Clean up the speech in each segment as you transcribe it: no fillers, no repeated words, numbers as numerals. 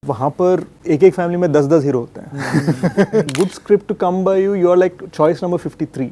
वहाँ पर एक एक फैमिली में 10-10 हीरो होते हैं. Good script to come by you, you're like choice number 53.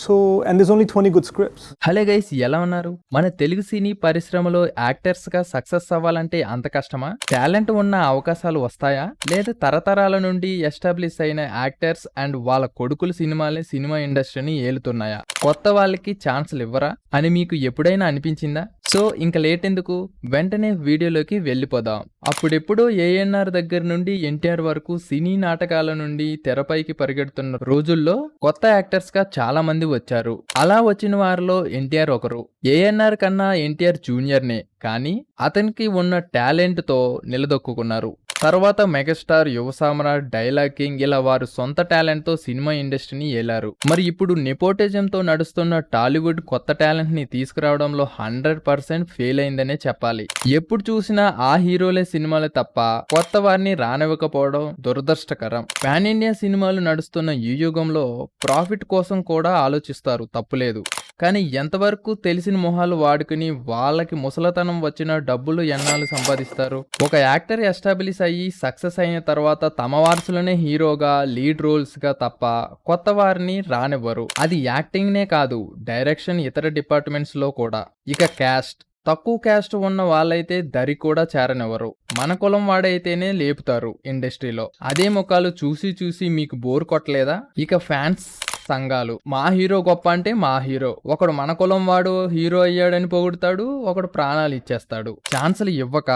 So, and there's only 20 good scripts. Hello guys, ఎలా ఉన్నారు? మన తెలుగు సినీ పరిశ్రమలో యాక్టర్స్ గా సక్సెస్ అవ్వాలంటే అంత కష్టమా? టాలెంట్ ఉన్న అవకాశాలు వస్తాయా? లేదా తరతరాల నుండి ఎస్టాబ్లిష్ అయిన యాక్టర్స్ అండ్ వాళ్ళ కొడుకులు సినిమా ఇండస్ట్రీని ఏలుతున్నాయా? కొత్త వాళ్ళకి ఛాన్సులు ఇవ్వరా అని మీకు ఎప్పుడైనా అనిపించిందా? సో ఇంక లేట్ ఎందుకు, వెంటనే వీడియోలోకి వెళ్ళిపోదాం. అప్పుడెప్పుడో ఏఎన్ఆర్ దగ్గర నుండి ఎన్టీఆర్ వరకు సినీ నాటకాల నుండి తెరపైకి పరిగెడుతున్న రోజుల్లో కొత్త యాక్టర్స్ గా చాలా మంది వచ్చారు. అలా వచ్చిన వారిలో ఎన్టీఆర్ ఒకరు. ఏఎన్ఆర్ కన్నా ఎన్టీఆర్ జూనియర్నే, కానీ అతనికి ఉన్న టాలెంట్ తో నిలదొక్కున్నారు. తర్వాత మెగాస్టార్, యువ సామ్రాట్, డైలాగ్ కింగ్ ఇలా వారు సొంత టాలెంట్ తో సినిమా ఇండస్ట్రీని ఏలారు. మరి ఇప్పుడు నెపోటిజం తో నడుస్తున్న టాలీవుడ్ కొత్త టాలెంట్ ని తీసుకురావడంలో 100% ఫెయిల్ అయిందనే చెప్పాలి. ఎప్పుడు చూసినా ఆ హీరోలే సినిమాలే తప్ప కొత్త వారిని రానివ్వకపోవడం దురదృష్టకరం. పాన్ ఇండియా సినిమాలు నడుస్తున్న ఈ యుగంలో ప్రాఫిట్ కోసం కూడా ఆలోచిస్తారు, తప్పులేదు. కానీ ఎంతవరకు తెలిసిన మొహాలు వాడుకుని వాళ్ళకి ముసలతనం వచ్చిన డబ్బులు ఎన్నాళ్ళు సంపాదిస్తారు? ఒక యాక్టర్ ఎస్టాబ్లిష్ అయ్యి సక్సెస్ అయిన తర్వాత తమ వారసులనే హీరోగా, లీడ్ రోల్స్ గా తప్ప కొత్త వారిని రానివ్వరు. అది యాక్టింగ్ నే కాదు, డైరెక్షన్, ఇతర డిపార్ట్మెంట్స్ లో కూడా. ఇక క్యాస్ట్, తక్కువ క్యాస్ట్ ఉన్న వాళ్ళైతే దరి కూడా చేరనివ్వరు. మన కులం వాడైతేనే లేపుతారు ఇండస్ట్రీలో. అదే ముఖాలు చూసి చూసి మీకు బోర్ కొట్టలేదా? ఇక ఫ్యాన్స్ సంఘాలు, మా హీరో గొప్ప అంటే మా హీరో. ఒకడు మన కులం వాడు హీరో అయ్యాడని పొగుడుతాడు, ఒకడు ప్రాణాలు ఇచ్చేస్తాడు. ఛాన్సులు ఇవ్వక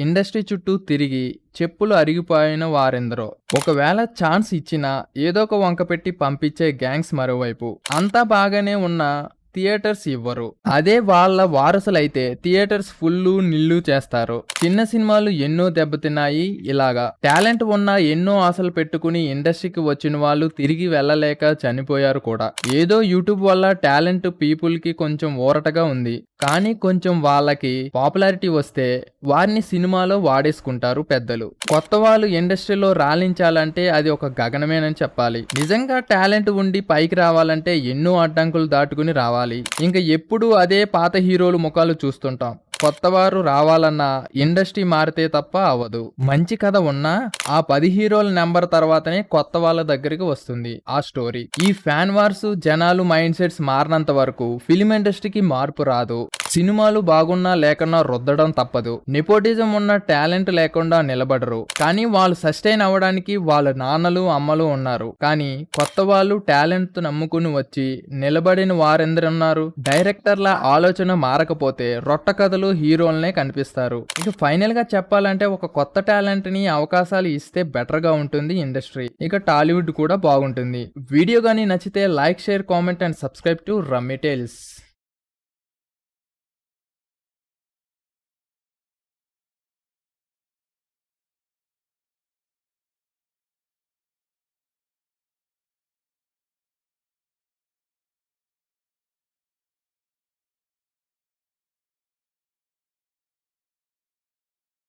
ఇండస్ట్రీ చుట్టూ తిరిగి చెప్పులు అరిగిపోయిన వారెందరో. ఒకవేళ ఛాన్స్ ఇచ్చినా ఏదో ఒక వంక పెట్టి పంపించే గ్యాంగ్స్ మరోవైపు. అంతా బాగానే ఉన్న థియేటర్స్ ఇవ్వరు. అదే వాళ్ళ వారసులైతే థియేటర్స్ ఫుల్లు నిల్లు చేస్తారు. చిన్న సినిమాలు ఎన్నో దెబ్బతిన్నాయి. ఇలాగా టాలెంట్ ఉన్న ఎన్నో ఆశలు పెట్టుకుని ఇండస్ట్రీకి వచ్చిన వాళ్ళు తిరిగి వెళ్ళలేక చనిపోయారు కూడా. ఏదో యూట్యూబ్ వల్ల టాలెంట్ పీపుల్ కి కొంచెం ఊరటగా ఉంది, కానీ కొంచెం వాళ్ళకి పాపులారిటీ వస్తే వారిని సినిమాలో వాడేసుకుంటారు పెద్దలు. కొత్త వాళ్ళు ఇండస్ట్రీలో రాణించాలంటే అది ఒక గగనమేనని చెప్పాలి. నిజంగా టాలెంట్ ఉండి పైకి రావాలంటే ఎన్నో అడ్డంకులు దాటుకుని రావాలి. ఇంకా ఎప్పుడు అదే పాత హీరోలు ముఖాలు చూస్తుంటాం. కొత్తవారు రావాలన్నా ఇండస్ట్రీ మారితే తప్ప అవ్వదు. మంచి కథ ఉన్నా ఆ 10 హీరోల నెంబర్ తర్వాతనే కొత్త వాళ్ళ దగ్గరికి వస్తుంది ఆ స్టోరీ. ఈ ఫ్యాన్ వార్స్, జనాలు మైండ్ సెట్స్ మారినంత వరకు ఫిలిం ఇండస్ట్రీకి మార్పు రాదు. సినిమాలు బాగున్నా లేకున్నా రుద్దడం తప్పదు. నెపోటిజం ఉన్న టాలెంట్ లేకుండా నిలబడరు, కానీ వాళ్ళు సస్టైన్ అవ్వడానికి వాళ్ళ నాన్నలు, అమ్మలు ఉన్నారు. కానీ కొత్త వాళ్ళు టాలెంట్ నమ్ముకుని వచ్చి నిలబడిన వారెందరున్నారు? డైరెక్టర్ల ఆలోచన మారకపోతే రొట్ట కథలు హీరోలనే కనిపిస్తారు. ఇక ఫైనల్ గా చెప్పాలంటే ఒక కొత్త టాలెంట్ ని అవకాశాలు ఇస్తే బెటర్ గా ఉంటుంది ఇండస్ట్రీ. ఇక టాలీవుడ్ కూడా బాగుంటుంది. వీడియో గానీ నచ్చితే like, share, comment and subscribe to rummy tiles.